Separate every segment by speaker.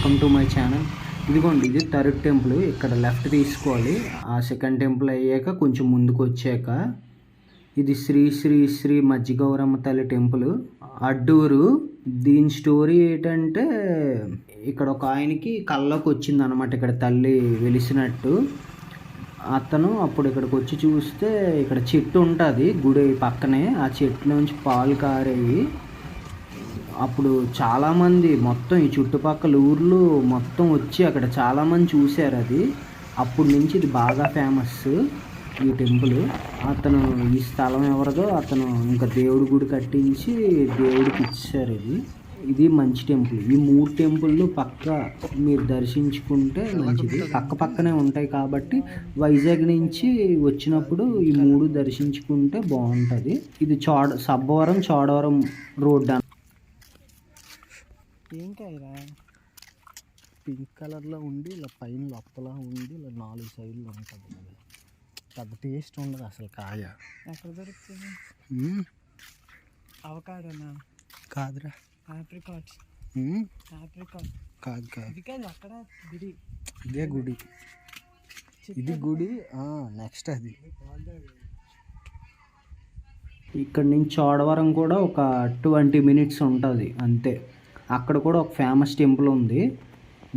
Speaker 1: Welcome to my channel. ఇదిగోండి, ఇది third temple. ఇక్కడ లెఫ్ట్ తీసుకోవాలి. ఆ సెకండ్ టెంపుల్ అయ్యాక కొంచెం ముందుకు వచ్చాక ఇది శ్రీ శ్రీ శ్రీ మజ్జి గౌరమ్మ తల్లి టెంపుల్, అడ్డూరు. దీని స్టోరీ ఏంటంటే, ఇక్కడ ఒక ఆయనకి కళ్ళకు వచ్చింది అనమాట, ఇక్కడ తల్లి వెలిసినట్టు. అతను అప్పుడు ఇక్కడికి వచ్చి చూస్తే ఇక్కడ చెట్టు ఉంటుంది గుడి పక్కనే. ఆ చెట్టు నుంచి పాలు కారేవి. అప్పుడు చాలామంది మొత్తం ఈ చుట్టుపక్కల ఊర్లు మొత్తం వచ్చి అక్కడ చాలామంది చూశారు అది. అప్పటి నుంచి ఇది బాగా ఫేమస్ ఈ టెంపుల్. అతను ఈ స్థలం ఎవరిదో అతను ఇంకా దేవుడి గుడి కట్టించి దేవుడికి ఇచ్చారు. ఇది మంచి టెంపుల్. ఈ 3 టెంపుల్లు పక్క మీరు దర్శించుకుంటే మంచిది. పక్క పక్కనే ఉంటాయి కాబట్టి వైజాగ్ నుంచి వచ్చినప్పుడు ఈ 3 దర్శించుకుంటే బాగుంటుంది. ఇది సబ్బవరం చోడవరం రోడ్.
Speaker 2: ఏం కాయరా, పింక్ కలర్లో ఉండి ఇలా పైన లోపల ఉండి ఇలా 4 సైడ్లు ఉంటుంది. పెద్ద టేస్ట్ ఉండదు అసలు కాయ. ఎక్కడ దొరుకుతుంది? అవకాడోనా? కాదురా, ఆప్రికాట్. కాదు కాదు, ఇది కాదు. అక్కడ గుడి, ఇదే గుడి. ఇది గుడి. నెక్స్ట్ అది.
Speaker 1: ఇక్కడ నుంచి చోడవరం కూడా ఒక 20 minutes ఉంటుంది అంతే. అక్కడ కూడా ఒక ఫేమస్ టెంపుల్ ఉంది.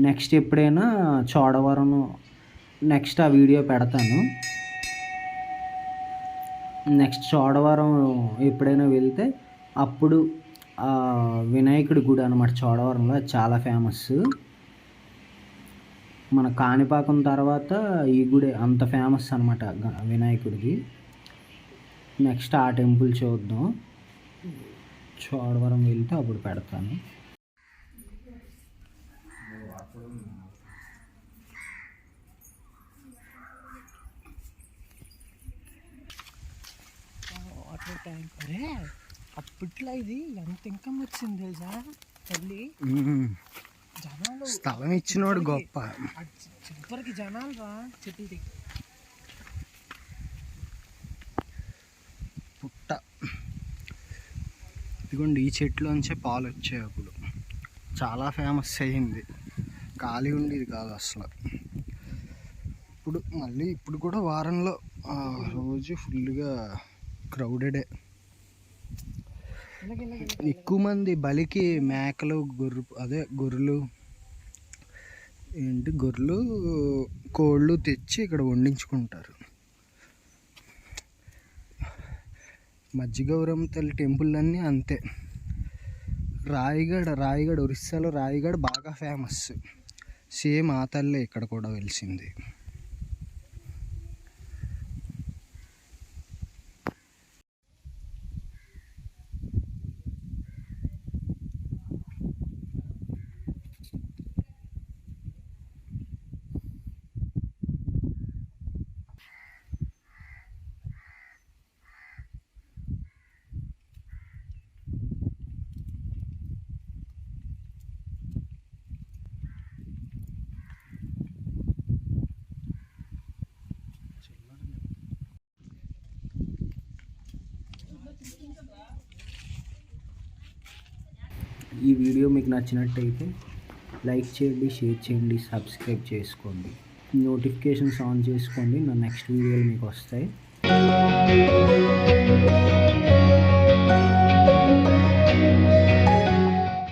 Speaker 1: నెక్స్ట్ ఎప్పుడైనా చోడవరం నెక్స్ట్ ఆ వీడియో పెడతాను. నెక్స్ట్ చోడవరం ఎప్పుడైనా వెళ్తే అప్పుడు వినాయకుడి గుడి అనమాట చోడవరంలో, చాలా ఫేమస్. మన కాణిపాకం తర్వాత ఈ గుడి అంత ఫేమస్ అనమాట వినాయకుడికి. నెక్స్ట్ ఆ టెంపుల్ చూద్దాం. చోడవరం వెళ్తే అప్పుడు పెడతాను.
Speaker 2: Water tank. అరే అప్పట్లో ఇది ఎంత ఇన్కమ్ వచ్చింది తెలుసా తల్లి. జనాలు
Speaker 1: స్థలం ఇచ్చినోడు గొప్ప.
Speaker 2: చివరికి జనాలు రా చెట్టు
Speaker 1: పుట్ట. ఇదిగోండి, ఈ చెట్లోంచే పాలు వచ్చాయి. అప్పుడు చాలా ఫేమస్ అయ్యింది. ఖాళీ ఉండేది కాదు అసలు. ఇప్పుడు కూడా వారంలో రోజు ఫుల్గా క్రౌడెడే. ఎక్కువ మంది బలికి మేకలు, గొర్రెలు కోళ్ళు తెచ్చి ఇక్కడ వండించుకుంటారు. మజ్జి గౌరమ్మ తల్లి టెంపుల్ అన్నీ అంతే. రాయగఢ్ ఒరిస్సాలో రాయగఢ్ బాగా ఫేమస్. సేమ్ ఆ తల్లే ఇక్కడ కూడా వెలిసింది. ఈ వీడియో మీకు నచ్చినట్టయితే లైక్ చేయండి, షేర్ చేయండి, సబ్స్క్రైబ్ చేసుకోండి, నోటిఫికేషన్స్ ఆన్ చేసుకోండి. నా నెక్స్ట్ వీడియోలు మీకు వస్తాయి.